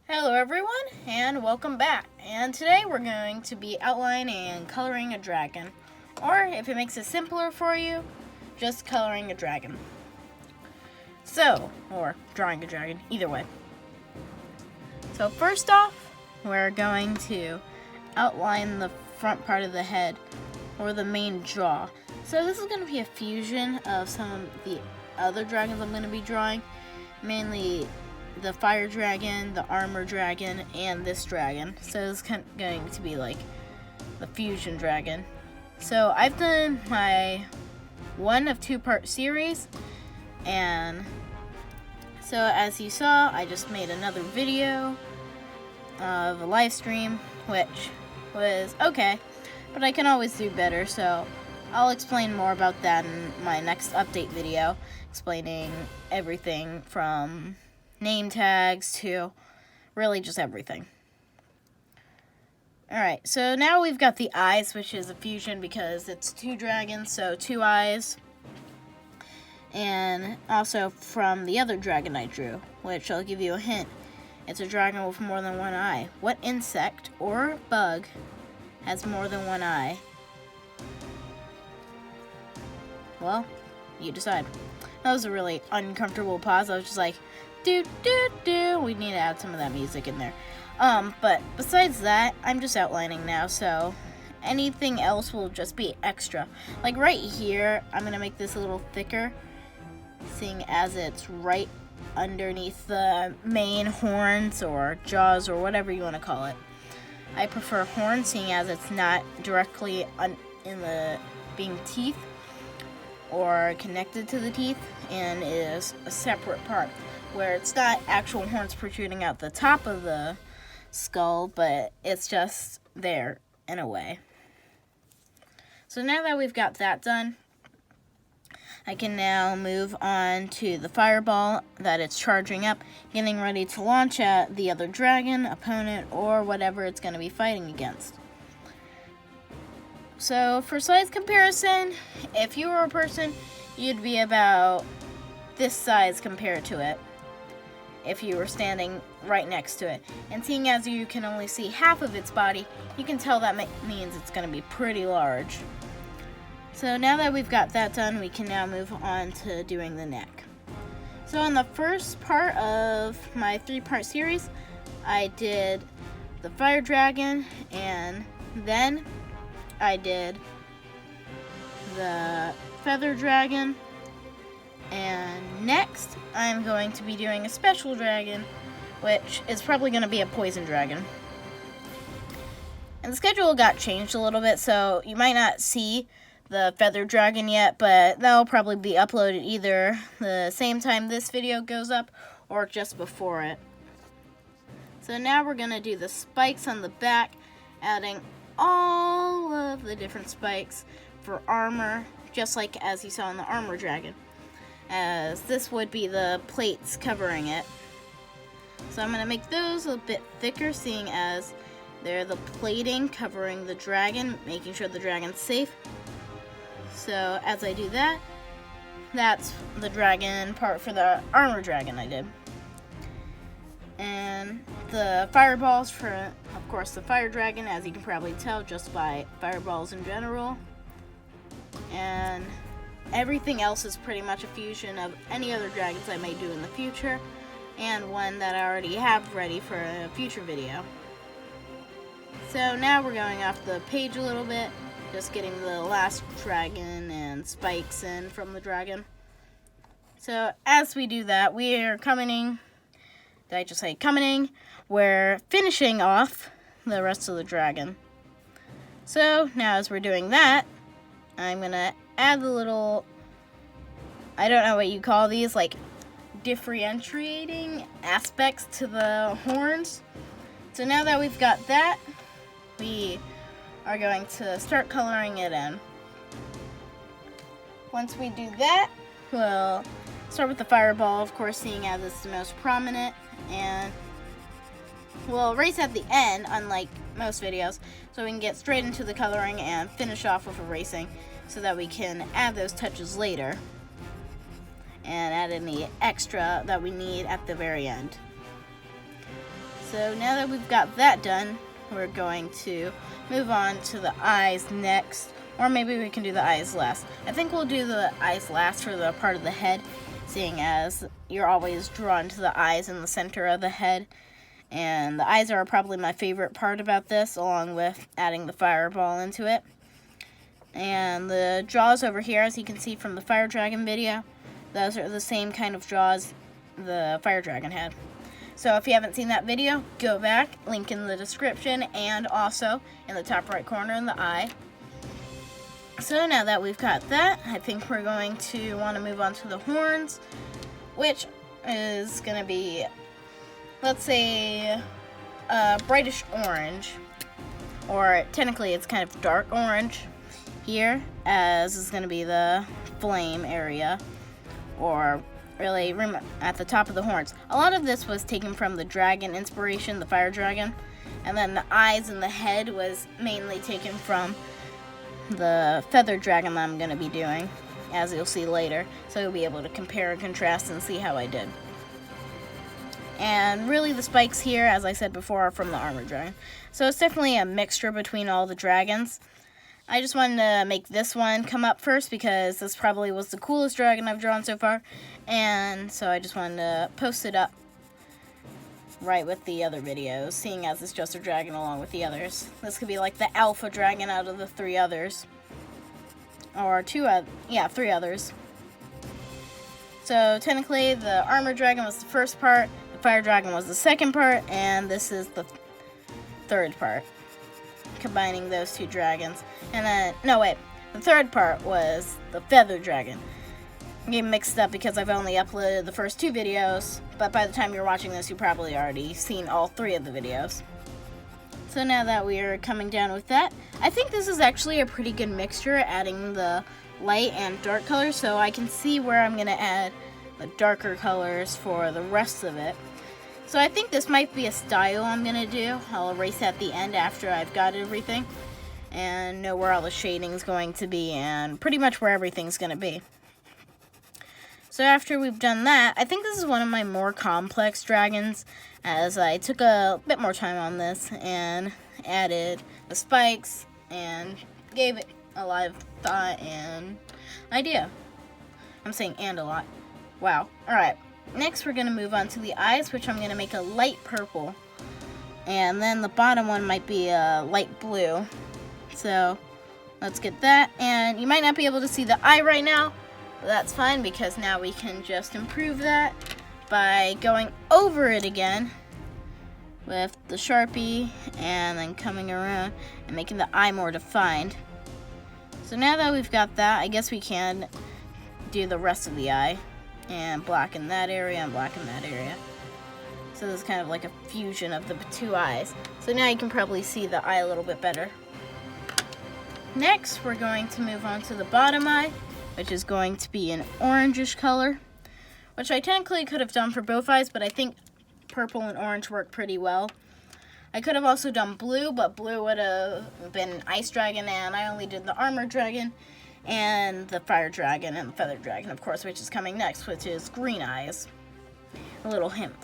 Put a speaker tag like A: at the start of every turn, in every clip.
A: Hello everyone, and welcome back. And today we're going to be outlining and coloring a dragon. Or, if it makes it simpler for you, just coloring a dragon. So, or drawing a dragon, either way. So first off, we're going to outline the front part of the head, or the main jaw. So this is going to be a fusion of some of the other dragons I'm going to be drawing. Mainly the fire dragon, the armor dragon, and this dragon. So it's going to be like the fusion dragon. So I've done my 1 of 2 part series, and so as you saw, I just made another video of a live stream, which was okay, but I can always do better, so I'll explain more about that in my next update video, explaining everything from name tags to really just everything. Alright, so now we've got the eyes, which is a fusion because it's 2 dragons, so 2 eyes. And also from the other dragon I drew, which I'll give you a hint. It's a dragon with more than 1 eye. What insect or bug has more than 1 eye? Well, you decide. That was a really uncomfortable pause. I was just like, do. We need to add some of that music in there. But besides that, I'm just outlining now, so anything else will just be extra. Like right here, I'm gonna make this a little thicker, seeing as it's right underneath the main horns or jaws or whatever you want to call it. I prefer horns, seeing as it's not directly in the being teeth or connected to the teeth, and is a separate part where it's not actual horns protruding out the top of the skull, but it's just there in a way. So now that we've got that done, I can now move on to the fireball that it's charging up, getting ready to launch at the other dragon, opponent, or whatever it's going to be fighting against. So for size comparison, if you were a person, you'd be about this size compared to it if you were standing right next to it. And seeing as you can only see half of its body, you can tell that means it's going to be pretty large. So now that we've got that done, we can now move on to doing the neck. So in the first part of my 3-part series, I did the fire dragon, and then I did the feather dragon, and next I'm going to be doing a special dragon, which is probably going to be a poison dragon. And the schedule got changed a little bit, so you might not see the feather dragon yet, but that'll probably be uploaded either the same time this video goes up or just before it. So now we're going to do the spikes on the back, adding all of the different spikes for armor, just like as you saw in the armor dragon, as this would be the plates covering it. So I'm going to make those a bit thicker, seeing as they're the plating covering the dragon, making sure the dragon's safe. So as I do that, that's the dragon part for the armor dragon I did. And the fireballs for, of course, the fire dragon, as you can probably tell just by fireballs in general. And everything else is pretty much a fusion of any other dragons I may do in the future, and one that I already have ready for a future video. So now we're going off the page a little bit, just getting the last dragon and spikes in from the dragon. So as we do that, we are coming. Did I just say coming? We're finishing off the rest of the dragon. So now as we're doing that, I'm gonna add the little, I don't know what you call these, like differentiating aspects to the horns. So now that we've got that, we are going to start coloring it in. Once we do that, we'll start with the fireball, of course, seeing as it's the most prominent, and we'll erase at the end, unlike most videos, so we can get straight into the coloring and finish off with erasing, so that we can add those touches later and add any extra that we need at the very end. So now that we've got that done, we're going to move on to the eyes next. Or maybe we can do the eyes last. I think we'll do the eyes last for the part of the head, seeing as you're always drawn to the eyes in the center of the head. And the eyes are probably my favorite part about this, along with adding the fireball into it. And the jaws over here, as you can see from the fire dragon video, those are the same kind of jaws the fire dragon had. So if you haven't seen that video, go back, link in the description, and also in the top right corner in the eye. So now that we've got that, I think we're going to want to move on to the horns, which is going to be, let's say, a brightish orange, or technically it's kind of dark orange here, as is going to be the flame area, or really at the top of the horns. A lot of this was taken from the dragon inspiration, the fire dragon, and then the eyes and the head was mainly taken from the feather dragon that I'm going to be doing, as you'll see later, so you'll be able to compare and contrast and see how I did. And really the spikes here, as I said before, are from the armor dragon. So it's definitely a mixture between all the dragons. I just wanted to make this one come up first because this probably was the coolest dragon I've drawn so far, and so I just wanted to post it up right with the other videos, seeing as it's just a dragon along with the others. This could be like the alpha dragon out of the three others. Or three others. So technically the armor dragon was the first part, the fire dragon was the second part, and this is the third part. Combining those two dragons. And then, no wait, the third part was the feather dragon. I'm getting mixed up because I've only uploaded the first two videos, but by the time you're watching this, you've probably already seen all three of the videos. So now that we are coming down with that, I think this is actually a pretty good mixture, adding the light and dark colors, so I can see where I'm going to add the darker colors for the rest of it. So I think this might be a style I'm going to do. I'll erase at the end after I've got everything and know where all the shading's going to be and pretty much where everything's going to be. So after we've done that, I think this is one of my more complex dragons, as I took a bit more time on this and added the spikes and gave it a lot of thought and idea. I'm saying and a lot. Wow. Alright, next we're going to move on to the eyes, which I'm going to make a light purple. And then the bottom one might be a light blue. So let's get that. And you might not be able to see the eye right now, but that's fine because now we can just improve that by going over it again with the Sharpie and then coming around and making the eye more defined. So now that we've got that, I guess we can do the rest of the eye and blacken that area and blacken that area. So this is kind of like a fusion of the two eyes. So now you can probably see the eye a little bit better. Next, we're going to move on to the bottom eye, which is going to be an orangish color, which I technically could have done for both eyes, but I think purple and orange work pretty well. I could have also done blue, but blue would have been ice dragon, and I only did the armor dragon and the fire dragon and the feather dragon, of course, which is coming next, which is green eyes. A little hint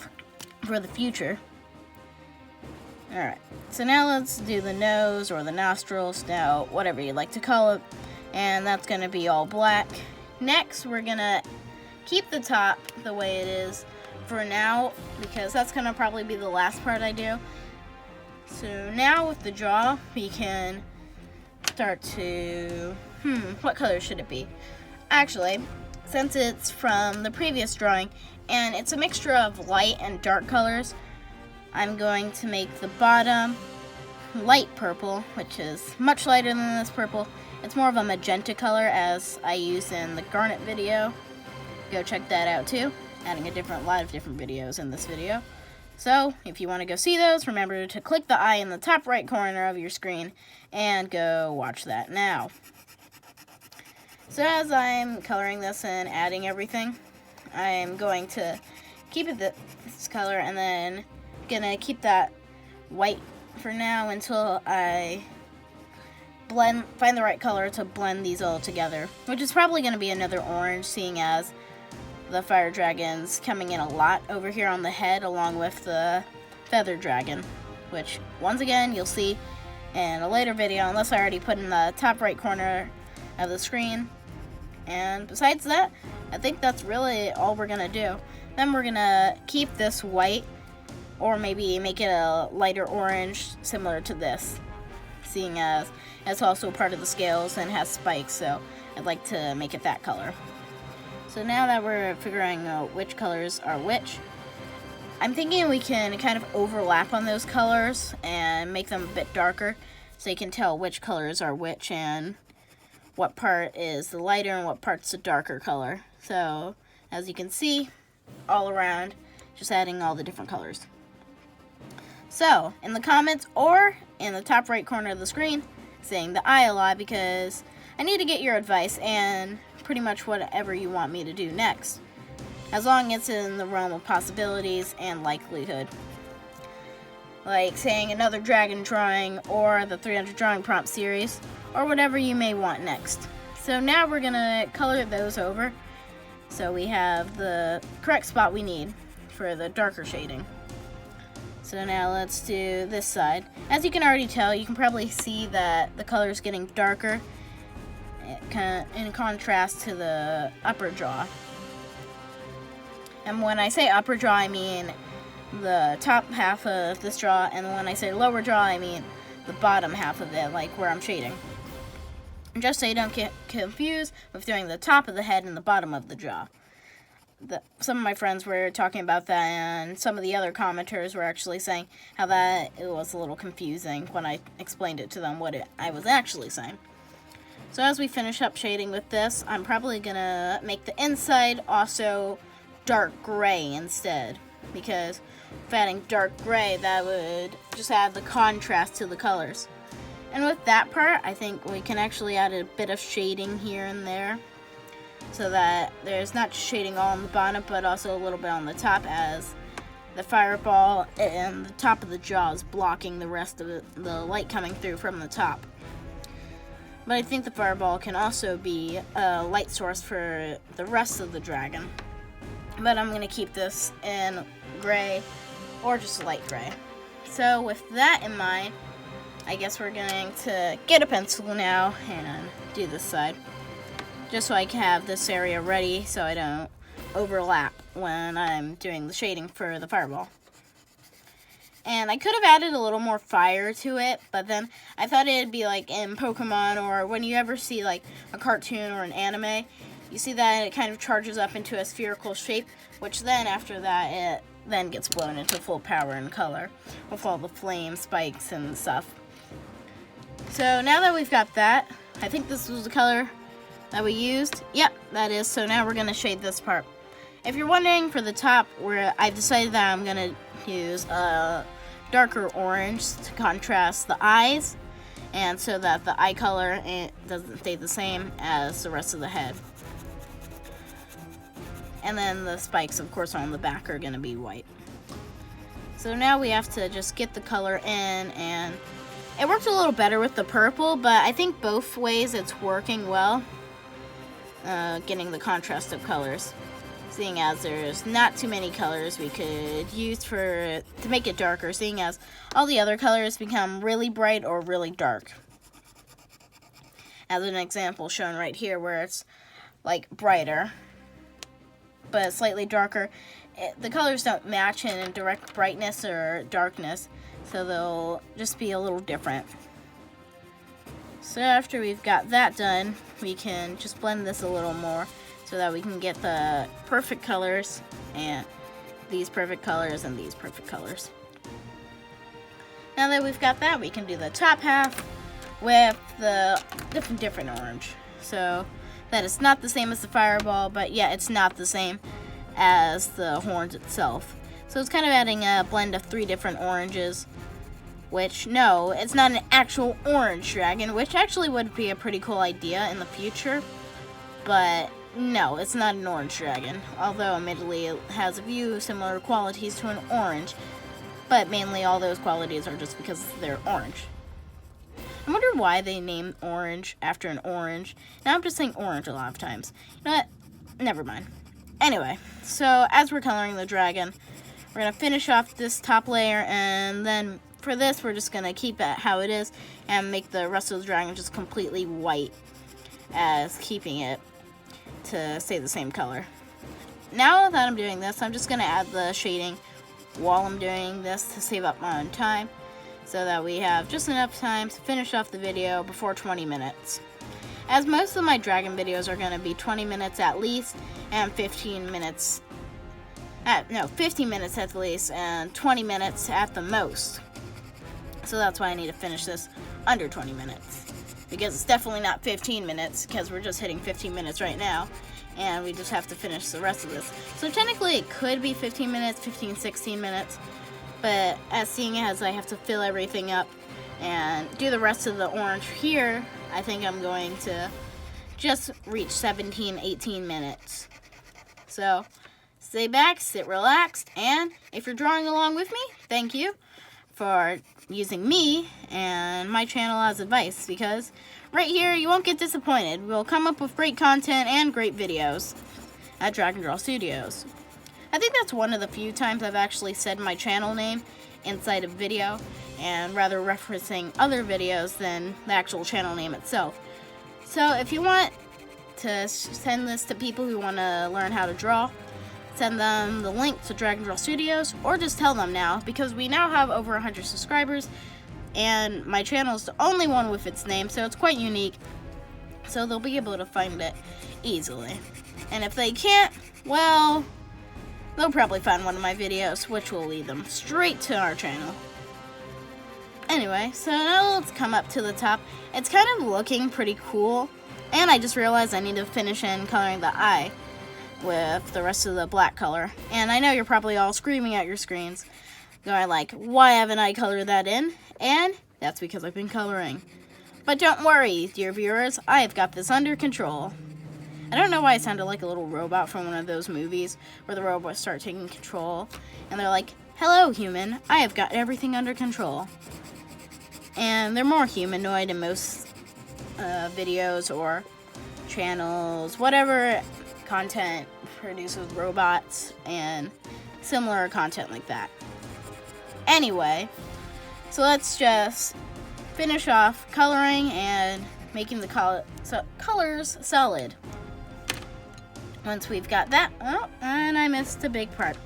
A: for the future. Alright, so now let's do the nose or the nostrils, now whatever you like to call it, and that's going to be all black. Next, we're going to keep the top the way it is for now, because that's going to probably be the last part I do. So now with the jaw, we can start to, what color should it be? Actually, since it's from the previous drawing, and it's a mixture of light and dark colors, I'm going to make the bottom light purple, which is much lighter than this purple. It's more of a magenta color, as I used in the garnet video. Go check that out too. Adding a lot of different videos in this video. So if you want to go see those, remember to click the eye in the top right corner of your screen and go watch that now. So as I'm coloring this and adding everything, I'm going to keep it this color and then gonna keep that white for now until I find the right color to blend these all together, which is probably going to be another orange, seeing as the fire dragon's coming in a lot over here on the head along with the feather dragon, which once again you'll see in a later video, unless I already put in the top right corner of the screen. And besides that, I think that's really all we're gonna do. Then we're gonna keep this white, or maybe make it a lighter orange similar to this, seeing as it's also part of the scales and has spikes, so I'd like to make it that color. So now that we're figuring out which colors are which, I'm thinking we can kind of overlap on those colors and make them a bit darker, so you can tell which colors are which and what part is the lighter and what part's the darker color. So as you can see, all around, just adding all the different colors. So in the comments or in the top right corner of the screen, saying the I a lot, because I need to get your advice and pretty much whatever you want me to do next, as long as it's in the realm of possibilities and likelihood. Like saying another dragon drawing, or the 300 drawing prompt series, or whatever you may want next. So now we're gonna color those over so we have the correct spot we need for the darker shading. So now let's do this side. As you can already tell, you can probably see that the color is getting darker in contrast to the upper jaw. And when I say upper jaw, I mean the top half of this jaw, and when I say lower jaw, I mean the bottom half of it, like where I'm shading. Just so you don't get confused with doing the top of the head and the bottom of the jaw. Some of my friends were talking about that, and some of the other commenters were actually saying how that it was a little confusing when I explained it to them what I was actually saying. So as we finish up shading with this, I'm probably gonna make the inside also dark gray instead, because if adding dark gray, that would just add the contrast to the colors. And with that part, I think we can actually add a bit of shading here and there, so that there's not just shading all on the bottom, but also a little bit on the top, as the fireball and the top of the jaw is blocking the rest of the light coming through from the top. But I think the fireball can also be a light source for the rest of the dragon. But I'm going to keep this in gray, or just light gray. So with that in mind, I guess we're going to get a pencil now and do this side, just so I can have this area ready so I don't overlap when I'm doing the shading for the fireball. And I could have added a little more fire to it, but then I thought it'd be like in Pokemon, or when you ever see like a cartoon or an anime, you see that it kind of charges up into a spherical shape, which then after that it then gets blown into full power and color with all the flame spikes and stuff. So now that we've got that, I think this was the color that we used. Yep, that is. So now we're going to shade this part. If you're wondering, for the top, where I've decided that I'm going to use a darker orange to contrast the eyes, and so that the eye color doesn't stay the same as the rest of the head. And then the spikes, of course, on the back are going to be white. So now we have to just get the color in, and it worked a little better with the purple, but I think both ways it's working well, getting the contrast of colors. Seeing as there's not too many colors we could use to make it darker, seeing as all the other colors become really bright or really dark. As an example shown right here, where it's like brighter, but slightly darker. The colors don't match in direct brightness or darkness, so they'll just be a little different. So after we've got that done, we can just blend this a little more so that we can get the perfect colors, and these perfect colors and these perfect colors. Now that we've got that, we can do the top half with the different orange. So that it's not the same as the fireball, but yeah, it's not the same as the horns itself. So it's kind of adding a blend of 3 different oranges, which, no, it's not an actual orange dragon, which actually would be a pretty cool idea in the future, but no, it's not an orange dragon, although admittedly it has a few similar qualities to an orange, but mainly all those qualities are just because they're orange. I wonder why they named orange after an orange. Now I'm just saying orange a lot of times. You know what? Never mind. Anyway, so as we're coloring the dragon, We're going to finish off this top layer, and then for this, we're just going to keep it how it is and make the rest of the dragon just completely white, as keeping it to stay the same color. Now that I'm doing this, I'm just going to add the shading while I'm doing this to save up my own time, so that we have just enough time to finish off the video before 20 minutes. As most of my dragon videos are going to be 20 minutes at least, and 15 minutes at least, and 20 minutes at the most. So that's why I need to finish this under 20 minutes. Because it's definitely not 15 minutes, because we're just hitting 15 minutes right now, and we just have to finish the rest of this. So technically it could be 15 minutes, 15, 16 minutes, but seeing as I have to fill everything up and do the rest of the orange here, I think I'm going to just reach 17, 18 minutes. So stay back, sit relaxed, and if you're drawing along with me, thank you for using me and my channel as advice, because right here you won't get disappointed. We'll come up with great content and great videos at Dragon Draw Studios. I think that's one of the few times I've actually said my channel name inside a video, and rather referencing other videos than the actual channel name itself. So if you want to send this to people who want to learn how to draw, send them the link to Dragon Draw Studios, or just tell them now, because we now have over 100 subscribers, and my channel is the only one with its name, so it's quite unique, so they'll be able to find it easily. And if they can't, well, they'll probably find one of my videos, which will lead them straight to our channel. Anyway, so now let's come up to the top. It's kind of looking pretty cool, and I just realized I need to finish in coloring the eye with the rest of the black color. And I know you're probably all screaming at your screens, going like, why haven't I colored that in? And that's because I've been coloring. But don't worry, dear viewers, I've got this under control. I don't know why I sounded like a little robot from one of those movies where the robots start taking control, and they're like, hello human, I have got everything under control. And they're more humanoid in most videos or channels, whatever content produces robots and similar content like that. Anyway, so let's just finish off coloring and making the colors solid. Once we've got that, oh, and I missed a big part.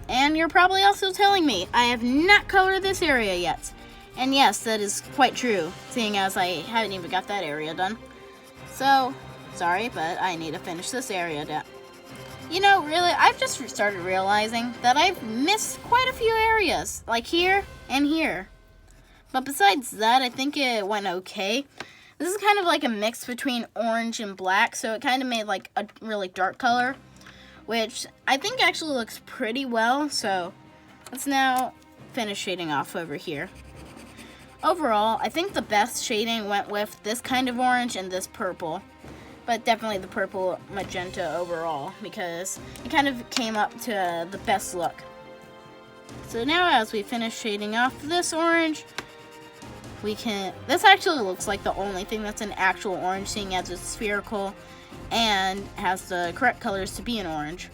A: And you're probably also telling me I have not colored this area yet. And yes, that is quite true, seeing as I haven't even got that area done. So, sorry, but I need to finish this area down. You know, really, I've just started realizing that I've missed quite a few areas, like here and here. But besides that, I think it went okay. This is kind of like a mix between orange and black, so it kind of made like a really dark color, which I think actually looks pretty well. So let's now finish shading off over here. Overall, I think the best shading went with this kind of orange and this purple, but definitely the purple magenta overall, because it kind of came up to the best look. So now as we finish shading off this orange, this actually looks like the only thing that's an actual orange, seeing as it's spherical and has the correct colors to be an orange.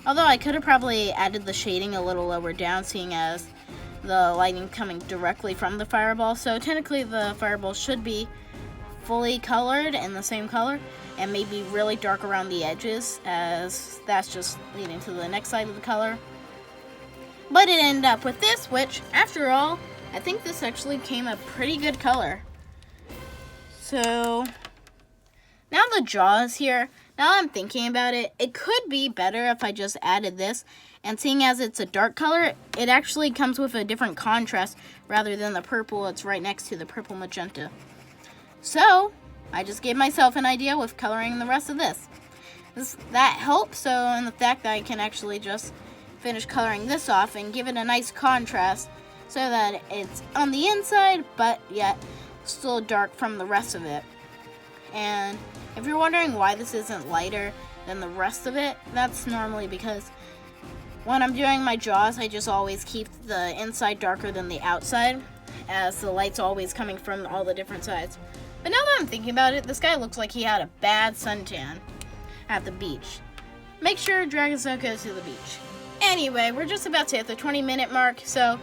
A: Although I could have probably added the shading a little lower down, seeing as the lighting coming directly from the fireball. So technically the fireball should be fully colored in the same color, and maybe really dark around the edges, as that's just leading to the next side of the color. But it ended up with this, which, after all, I think this actually came a pretty good color. So now the jaw is here. Now I'm thinking about it, it could be better if I just added this, and seeing as it's a dark color, it actually comes with a different contrast rather than the purple. It's right next to the purple magenta. So I just gave myself an idea with coloring the rest of this. That helps, so in the fact that I can actually just finish coloring this off and give it a nice contrast so that it's on the inside, but yet still dark from the rest of it. And if you're wondering why this isn't lighter than the rest of it, that's normally because when I'm doing my jaws, I just always keep the inside darker than the outside, as the light's always coming from all the different sides. But now that I'm thinking about it, this guy looks like he had a bad suntan at the beach. Make sure dragons don't go to the beach. Anyway, we're just about to hit the 20-minute mark, so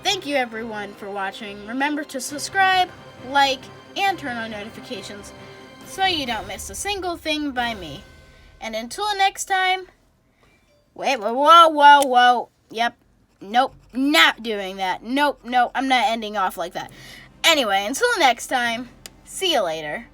A: thank you everyone for watching. Remember to subscribe, like, and turn on notifications so you don't miss a single thing by me. And until next time, whoa. Yep, nope, not doing that. Nope, I'm not ending off like that. Anyway, until next time, see you later.